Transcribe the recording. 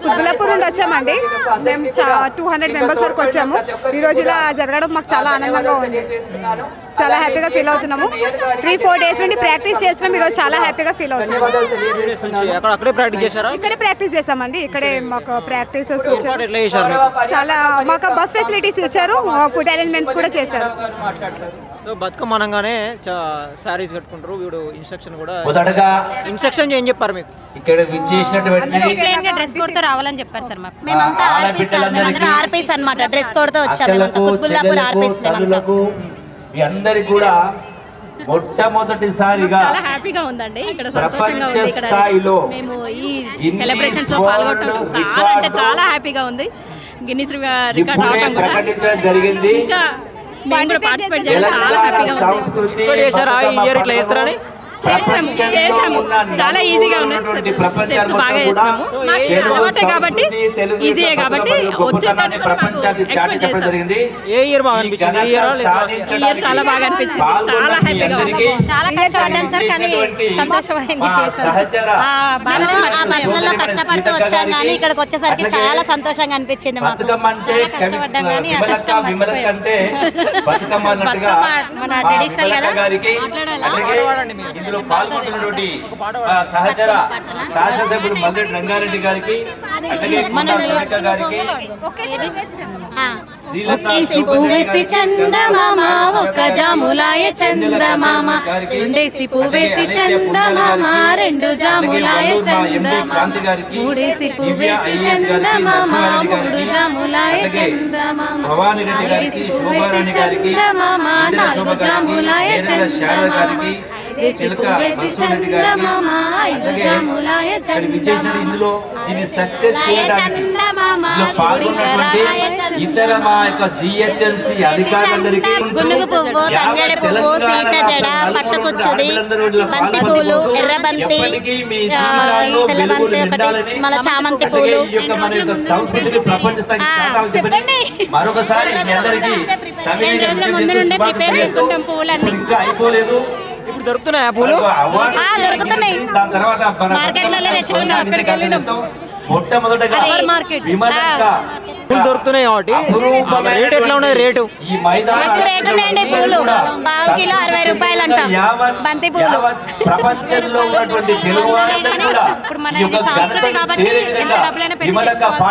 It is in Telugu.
కుత్బుల్లాపూర్ నుండి వచ్చామండి. మేము 200 మెంబర్స్ వరకు వచ్చాము. ఈరోజు ఇలా జరగడం మాకు చాలా ఆనందంగా ఉంది. చాలా హ్యాపీగా ఫీల్ అవుతున్నాము. 3-4 డేస్ నుండి ప్రాక్టీస్ చేస్తున్నాం. ఈరోజు చాలా హ్యాపీగా ఫీల్ అవుతున్నాము. ఇక్కడే ప్రాక్టీస్ చేసామండి. ఇక్కడే మాకు ప్రాక్టీసెస్ వచ్చారు. చాలా మాకు బస్ ఫెసిలిటీస్ ఇచ్చారు. ఫుడ్ అరేంజ్మెంట్స్ కూడా చేశారు. సో బతుకమ్మ అనగానే సారీస్ కట్టుకుంటారు. వీడు ఇన్స్ట్రక్షన్ ఏం చెప్పారు మీకు? ఇక్కడ విచ్చేసినటువంటి డ్రెస్ కోడ్ తో రావాలని చెప్పారు సార్ మాకు. మేమంతా ఆర్పీస్ అన్నమాట. డ్రెస్ కోడ్ తో వచ్చాము. కుత్బుల్లాపూర్ ఆర్పీస్ మీ అందరికి కూడా మొట్టమొదటిసారిగా చాలా హ్యాపీగా ఉందండి. ఇక్కడ సంతోషంగా ఉంది. ఇక్కడ మేము ఈ సెలబ్రేషన్స్ లో పాల్గొనడం చాలా అంటే చాలా హ్యాపీగా ఉంది. గిన్నిస్ రికార్డ్ అవడం కూడా జరిగింది. ఇంకా మేము కూడా పార్టిసిపేట్ చేయడం చాలా హ్యాపీగా ఉంది. చేసాము చాలా ఈజీగా ఉన్నాయి. స్టెప్స్ బాగా చేస్తాము. మాకు అలవాటే కాబట్టి ఈజీయే కాబట్టి వచ్చేదాన్ని ఏ ఇయర్ బాగా అనిపించింది? ఈ ఇయర్ చాలా బాగా అనిపించింది. చాలా హ్యాపీగా ఉంది. చాలా కష్టపడ్డాం సార్, కానీ సంతోషమైంది. బస్సులలో కష్టపడుతూ వచ్చాం కానీ ఇక్కడికి వచ్చేసరికి చాలా సంతోషంగా అనిపించింది మాకు. చాలా కష్టపడ్డాం కానీ ఆ కష్టం మర్చిపోయాం. మన ట్రెడిషనల్ కదా మాట్లాడాలి. ఇందులో పాల్గొంటున్నటువంటి సహచర శాసనసభ్యులు మల్లెడ్డి రంగారెడ్డి గారికి, ఒకేసి పువ్వేసి చందమామ ఒక జాములాయ చందమామ, రెండేసి పువ్వేసి చందమామ రెండు జాములాయ చందమామ, మూడేసి పువ్వేసి చందమామ మూడు జాములాయ చందమామ, నాలుగేసి పువ్వేసి చందమామ నాలుగు జాములాయ చందమామ, దేశి పువ్వేసి చందమామ ఐదు జాములాయ చందమామ, ఇందులో దీన్ని సక్సెస్ చేయడానికి ఇతర మా యొక్క జిహెచ్ఎంసి అధికారులందరికీ గునుగు పువ్వు, తంగేడి పువ్వు, సీత జడ, పట్టుకుచ్చుది, బంతి పూలు, ఎర్రబంతి, తెల్లబంతి ఒకటి, మళ్ళీ చామంతి పూలు. చెప్పండి. మరొకసారి 2 రోజుల ముందు నుండే ప్రిపేర్ చేసుకుంటాం పూలన్నీ. అయిపోలేదు. ఇప్పుడు దొరుకుతున్నాయా పూలు? దొరుకుతున్నాయి. మార్కెట్లలో తెచ్చుకున్నాం. అక్కడికి వెళ్ళినాం. మొట్టమొదటగా పూలు దొరుకుతున్నాయి కాబట్టి రేట్ ఎట్లా ఉన్నది? రేటు మస్తు రేటు ఉన్నాయండి. పూలు పావు కిలో 60 రూపాయలు అంట. బంతి పూలు ప్రపంచంలో ఉన్నటువంటి తెలుగు ఇప్పుడు మన సంస్కృతి కాబట్టి ఎంత డబ్బులైనా పెట్టి తెచ్చుకోవాలి.